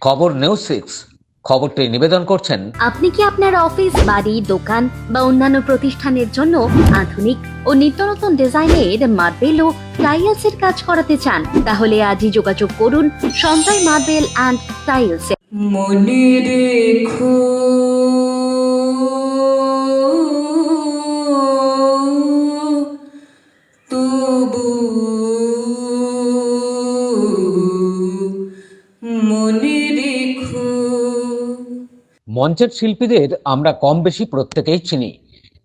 খবর নিউজ 6 খবরটি নিবেদন করছেন। আপনি কি আপনার অফিস, বাড়ি, দোকান বা অন্যান্য প্রতিষ্ঠানের জন্য আধুনিক ও নিত্যনতুন ডিজাইনের মার্বেল ও টাইলসের কাজ করাতে চান? তাহলে আজই যোগাযোগ করুন সঞ্জয় মার্বেল অ্যান্ড টাইলস। মনে রেখো তবু মনে রেখো। মঞ্চের শিল্পীদের আমরা কম বেশি প্রত্যেকেই চিনি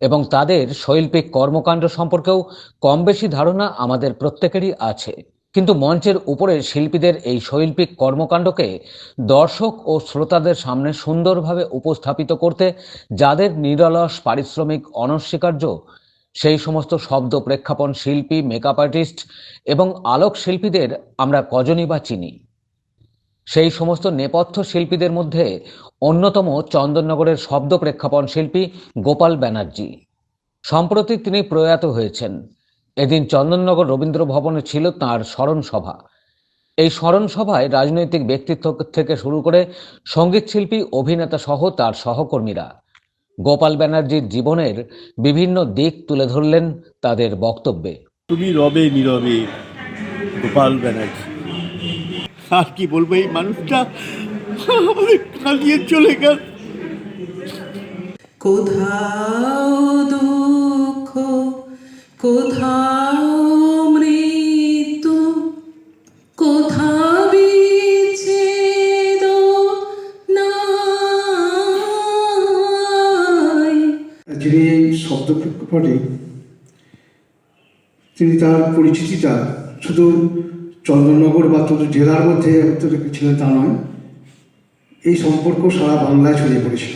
এবং তাদের শৈল্পিক কর্মকাণ্ড সম্পর্কেও কম বেশি ধারণা আমাদের প্রত্যেকেরই আছে। কিন্তু মঞ্চের উপরে শিল্পীদের এই শৈল্পিক কর্মকাণ্ডকে দর্শক ও শ্রোতাদের সামনে সুন্দরভাবে উপস্থাপিত করতে যাদের নিরলস পারিশ্রমিক অনস্বীকার্য, সেই সমস্ত শব্দ প্রেক্ষাপন শিল্পী, মেকআপ আর্টিস্ট এবং আলোক শিল্পীদের আমরা কজনই বা চিনি। সেই সমস্ত নেপথ্য শিল্পীদের মধ্যে অন্যতম চন্দননগরের শব্দ প্রেক্ষাপন শিল্পী গোপাল ব্যানার্জি। সম্প্রতি তিনি প্রয়াত হয়েছেন। এদিন চন্দননগর রবীন্দ্র ভবনে ছিল তাঁর স্মরণ সভা। এই স্মরণ সভায় রাজনৈতিক ব্যক্তিত্ব থেকে শুরু করে সঙ্গীত শিল্পী, অভিনেতা সহ তার সহকর্মীরা গোপাল ব্যানার্জির জীবনের বিভিন্ন দিক তুলে ধরলেন তাদের বক্তব্যে। তুমি রবে নীরবে, গোপাল ব্যানার্জি। আর কি বলবো, এই মানুষটা আমাদের কাঁদিয়ে চলে গেল। কোথাও দুঃখ, কোথাও মৃত্যু, কোথাও বিচ্ছেদ নাই। যিনি শব্দ প্রেক্ষাপটে তিনি তার পরিচিতিটা শুধু চন্দননগর বা শুধু জেলার মধ্যে ছিলেন তা নয়, এই সম্পর্ক সারা বাংলায় ছড়িয়ে পড়েছিল।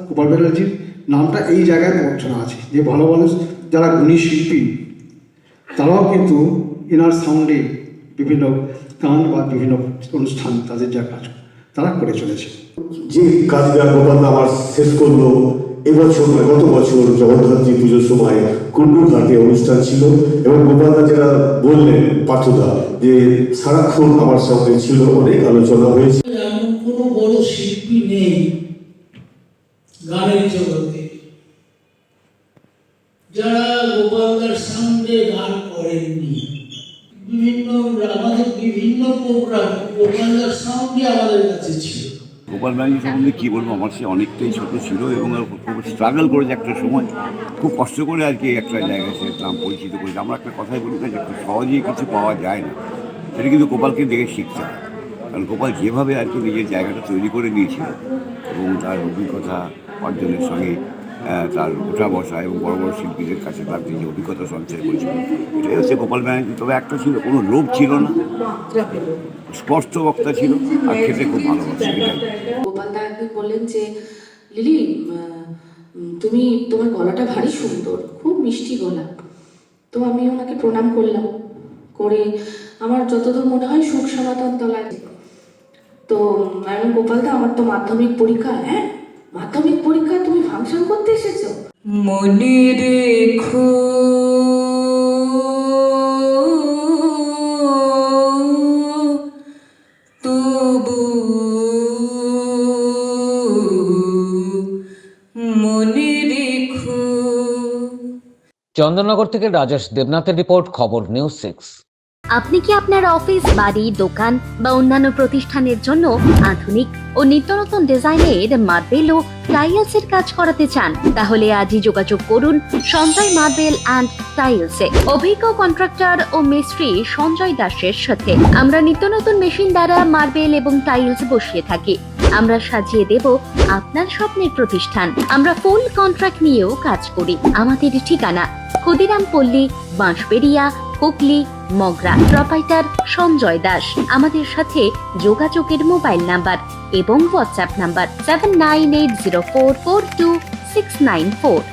গোপাল ব্যানার্জির নামটা এই জায়গায় পৌঁছানো আছে যে ভালো ভালো যারা গুণী শিল্পী তারাও কিন্তু এনার সাউন্ডে বিভিন্ন গান বা বিভিন্ন অনুষ্ঠান তাদের যা কাজ তারা করে চলেছে। যে কাজটা গোপালদা আমার শেষ করলো এবছর, গত বছর জগদ্ধাত্রী পুজোর সময় কুণ্ডুঘাটে অনুষ্ঠান ছিল এবং গোপালদা যারা বললেন, পার্থদা, যে সারাক্ষণ আমার সঙ্গে ছিল, অনেক আলোচনা হয়েছে। এমন কোনো বড় শিল্পী নেই গানের জগতে যারা গোপালদার সঙ্গে গান করেননি। আমাদের বিভিন্ন প্রোগ্রাম গোপালদার সঙ্গে আমাদের কাছে ছিল। গোপাল ব্যানার্জি সম্বন্ধে কী বলবো, আমার সে অনেকটাই ছোটো ছিল এবং খুব স্ট্রাগল করেছে একটা সময়, খুব কষ্ট করে আর কি একটা জায়গায় সে নাম পরিচিত করেছে। আমরা একটা কথাই বলি না যে সহজেই কিছু পাওয়া যায় না, সেটা কিন্তু গোপালকে দেখে শিখতে হয়। কারণ গোপাল যেভাবে আর কি নিজের জায়গাটা তৈরি করে নিয়েছিল এবং তার অভিজ্ঞতা অর্জনের সঙ্গে তার ওঠা বসা এবং বড় বড় শিল্পীদের কাছে তার যে অভিজ্ঞতা সঞ্চয় করেছিল, এটাই হচ্ছে গোপাল ব্যানার্জি। তবে একটা ছিল, কোনো লোভ ছিল না, স্পষ্ট বক্তা ছিল আর খেতে খুব ভালোবাসে। এটাই গোপালদা একদিন বললেন যে লিলি, তুমি তোমার গলাটা ভারী সুন্দর, খুব মিষ্টি গলা। তো আমি ওনাকে প্রণাম করলাম, করে আমার যতদূর মনে হয় সুখ সনাতন তলায়। তো আমি গোপালদা, আমার তো মাধ্যমিক পরীক্ষা। হ্যাঁ, মাধ্যমিক পরীক্ষা, তুমি ফাংশন করতে এসেছো? মনে রেখো তবু মনে রেখো। চন্দননগর থেকে রাজেশ দেবনাথের রিপোর্ট, খবর নিউজ 6। আপনি কি আপনার অফিস, বাড়ি, দোকান বা অন্যান্য প্রতিষ্ঠানের জন্য আধুনিক ও নিত্যনতুন ডিজাইনের মার্বেল ও টাইলসের কাজ করাতে চান? তাহলে আজই যোগাযোগ করুন সঞ্জয় মার্বেল অ্যান্ড টাইলসে। অভিজ্ঞ কন্ট্রাক্টর ও মিস্ত্রি সঞ্জয় দাসের সাথে আমরা নিত্যনতুন মেশিন দ্বারা মার্বেল এবং টাইলস বসিয়ে থাকি। আমরা সাজিয়ে দেব আপনার স্বপ্নের প্রতিষ্ঠান। আমরা ফুল কন্ট্রাক্ট নিয়েও কাজ করি। আমাদের ঠিকানা ক্ষুদিরাম পল্লী, বাঁশবেড়িয়া, হুগলি, মগরা। প্রোপাইটার সঞ্জয় দাস। আমাদের সাথে যোগাযোগের মোবাইল নাম্বার এবং হোয়াটসঅ্যাপ নাম্বার 7980442694।